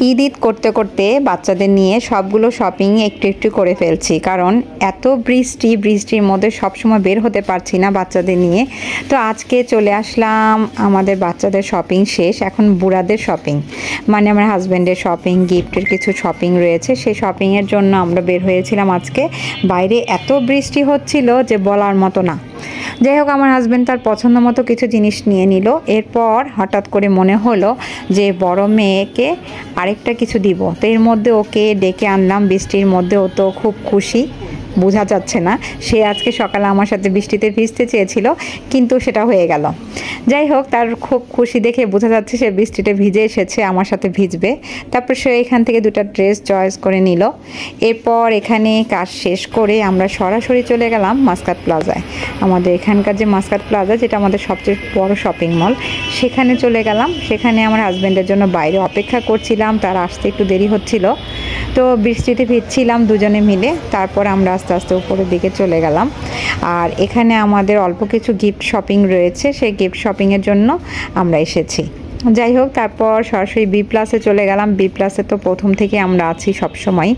ঈদ করতে করতে বাচ্চাদের নিয়ে সবগুলো শপিং একটু একটু করে ফেলছি, কারণ এত বৃষ্টির মধ্যে সবসময় বের হতে পারছি না বাচ্চাদের নিয়ে। তো আজকে চলে আসলাম, আমাদের বাচ্চাদের শপিং শেষ, এখন বুড়াদের শপিং, মানে আমার হাজব্যান্ডের শপিং, গিফটের কিছু শপিং রয়েছে, সেই শপিংয়ের জন্য আমরা বের হয়েছিলাম আজকে। বাইরে এত বৃষ্টি হচ্ছিল যে বলার মতো না। যাই হোক, আমার হাজব্যান্ড তার পছন্দ মতো কিছু জিনিস নিয়ে নিল। এরপর হঠাৎ করে মনে হলো যে বড় মেয়েকে আরেকটা কিছু দিব, তো এর মধ্যে ওকে ডেকে আনলাম বৃষ্টির মধ্যে। ও তো খুব খুশি, বোঝা যাচ্ছে না। সে আজকে সকালে আমার সাথে বৃষ্টিতে ভিজতে চেয়েছিল, কিন্তু সেটা হয়ে গেল। যাই হোক, তার খুব খুশি দেখে বোঝা যাচ্ছে সে বৃষ্টিতে ভিজে এসেছে, আমার সাথে ভিজবে। তারপর সে এখান থেকে দুটো ড্রেস চয়েস করে নিল। এরপর এখানে কাজ শেষ করে আমরা সরাসরি চলে গেলাম মাস্কাট প্লাজায়। আমাদের এখানকার যে মাস্কাট প্লাজা, যেটা আমাদের সবচেয়ে বড় শপিং মল, সেখানে চলে গেলাম। সেখানে আমার হাজব্যান্ডের জন্য বাইরে অপেক্ষা করছিলাম, তার আসতে একটু দেরি হচ্ছিল, তো বৃষ্টিতে ভিজছিলাম দুজনে মিলে। তারপর আমরা আস্তে আস্তে উপরের দিকে চলে গেলাম। আর এখানে আমাদের অল্প কিছু গিফট শপিং রয়েছে, সেই গিফট শপিংয়ের জন্য আমরা এসেছি। যাই হোক, তারপর সরাসরি বি প্লাসে চলে গেলাম। বি প্লাসে তো প্রথম থেকে আমরা আছি সবসময়,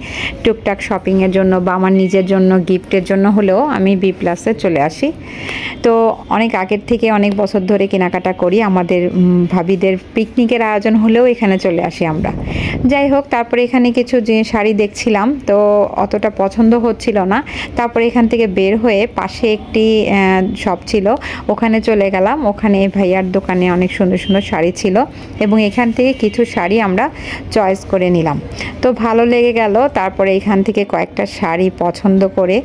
টুকটাক শপিংয়ের জন্য বা আমার নিজের জন্য গিফটের জন্য হলেও আমি বি প্লাসে চলে আসি। তো অনেক আগের থেকে, অনেক বছর ধরে কেনাকাটা করি। আমাদের ভাবিদের পিকনিকের আয়োজন হলেও এখানে চলে আসি আমরা। যাই হোক, তারপরে এখানে কিছু যে শাড়ি দেখছিলাম, তো অতটা পছন্দ হচ্ছিল না। তারপরে এখান থেকে বের হয়ে পাশে একটি শপ ছিল, ওখানে চলে গেলাম। ওখানে ভাইয়ার দোকানে অনেক সুন্দর সুন্দর শাড়ি ছিল, এবং এখান থেকে কিছু শাড়ি আমরা চয়েস করে নিলাম, তো ভালো লেগে গেল। তারপরে এখান থেকে কয়েকটা শাড়ি পছন্দ করে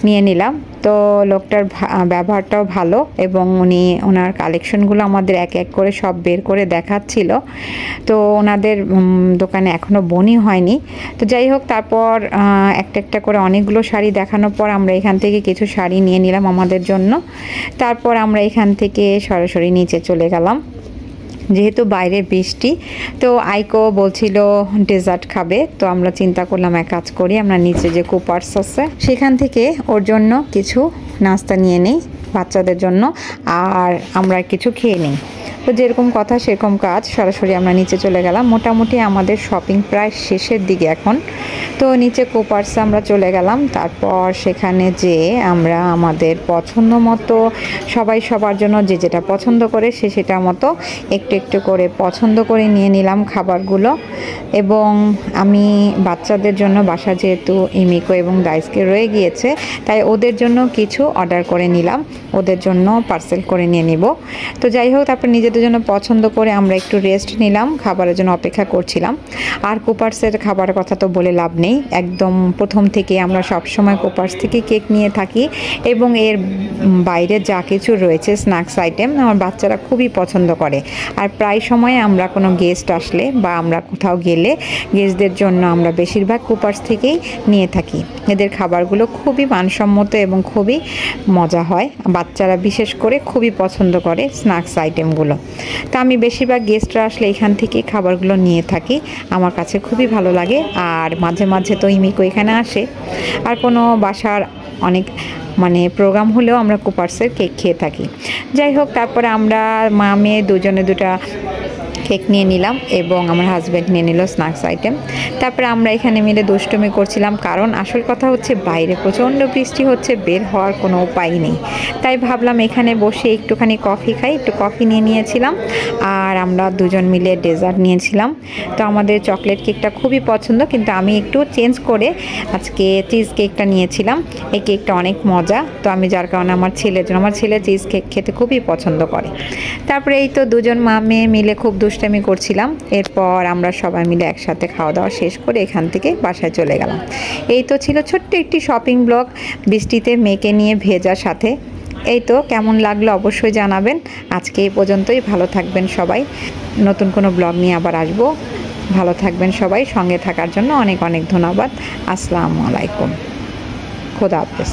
নিয়ে নিলাম। তো লোকটার ব্যবহারটাও ভালো, এবং ওনার কালেকশনগুলো আমাদের এক এক করে সব বের করে দেখাচ্ছিল। তো ওনাদের দোকানে এখনও বনি হয়নি। তো যাই হোক, তারপর একটা একটা করে অনেকগুলো শাড়ি দেখানোর পর আমরা এখান থেকে কিছু শাড়ি নিয়ে নিলাম আমাদের জন্য। তারপর আমরা এখান থেকে সরাসরি নিচে চলে গেলাম, যেহেতু বাইরে বৃষ্টি। তো আইকো বলছিল ডেজার্ট খাবে, তো আমরা চিন্তা করলাম এক কাজ করি, আমরা নিচে যে কুপার্স আছে সেখান থেকে ওর জন্য কিছু নাস্তা নিয়ে নিই বাচ্চাদের জন্য, আর আমরা কিছু খেয়ে নিই। তো যেরকম কথা সেরকম কাজ, সরাসরি আমরা নিচে চলে গেলাম। মোটামুটি আমাদের শপিং প্রায় শেষের দিকে এখন। তো নিচে কুপার্সে আমরা চলে গেলাম। তারপর সেখানে যে আমরা আমাদের পছন্দ মতো, সবাই সবার জন্য যে যেটা পছন্দ করে সে সেটা মতো একটু একটু করে পছন্দ করে নিয়ে নিলাম খাবারগুলো। এবং আমি বাচ্চাদের জন্য, বাসা যেহেতু ইমিকো এবং দাইসকে রয়ে গিয়েছে, তাই ওদের জন্য কিছু অর্ডার করে নিলাম, ওদের জন্য পার্সেল করে নিয়ে নিব। তো যাই হোক, তারপর নিজেদের জন্য পছন্দ করে আমরা একটু রেস্ট নিলাম, খাবারের জন্য অপেক্ষা করছিলাম। আর কুপার্সের খাবারের কথা তো বলে লাভ নেই, একদম প্রথম থেকে আমরা সবসময় কুপার্স থেকে কেক নিয়ে থাকি, এবং এর বাইরে যা কিছু রয়েছে স্ন্যাক্স আইটেম আমার বাচ্চারা খুবই পছন্দ করে। আর প্রায় সময় আমরা কোনো গেস্ট আসলে বা আমরা কোথাও গেলে গেস্টদের জন্য আমরা বেশিরভাগ কুপার্স থেকেই নিয়ে থাকি। এদের খাবারগুলো খুবই মানসম্মত এবং খুবই মজা হয়, বাচ্চারা বিশেষ করে খুবই পছন্দ করে স্ন্যাক্স আইটেমগুলো। তা আমি বেশিরভাগ গেস্টরা আসলে এখান থেকে খাবারগুলো নিয়ে থাকি, আমার কাছে খুবই ভালো লাগে। আর মাঝে মাঝে তো ইমিকো এখানে আসে, আর কোনো বাসার অনেক প্রোগ্রাম হলেও আমরা কুপার্সের কেক খেয়ে থাকি। যাই হোক, তারপরে আমরা মা মেয়ে দুজনে দুটা কেক নিয়ে নিলাম, এবং আমার হাজব্যান্ড নিয়ে নিল স্ন্যাক্স আইটেম। তারপরে আমরা এখানে মিলে দুষ্টুমি করছিলাম, কারণ আসল কথা হচ্ছে বাইরে প্রচণ্ড বৃষ্টি হচ্ছে, বের হওয়ার কোনো উপায় নেই। তাই ভাবলাম এখানে বসে একটুখানি কফি খাই, একটু কফি নিয়ে নিয়েছিলাম। আর আমরা দুজন মিলে ডেজার্ট নিয়েছিলাম। তো আমাদের চকলেট কেকটা খুবই পছন্দ, কিন্তু আমি একটু চেঞ্জ করে আজকে চিজ কেকটা নিয়েছিলাম। এই কেকটা অনেক মজা, তো আমি যার কারণে আমার ছেলে চিজ কেক খেতে খুবই পছন্দ করে। তারপরে এই তো দুজন মা মেয়ে মিলে খুব দুষ্টামি করছিলাম। এরপর আমরা সবাই মিলে একসাথে খাওয়া দাওয়া শেষ করে এখান থেকে বাসায় চলে গেলাম। এই তো ছিল ছোট্ট একটি শপিং ব্লগ, বৃষ্টিতে মেয়েকে নিয়ে ভেজার সাথে। এই তো কেমন লাগলো অবশ্যই জানাবেন। আজকে এই পর্যন্তই, ভালো থাকবেন সবাই, নতুন কোনো ব্লগ নিয়ে আবার আসবো। ভালো থাকবেন সবাই, সঙ্গে থাকার জন্য অনেক অনেক ধন্যবাদ। আসসালামু আলাইকুম, খোদা হাফেজ।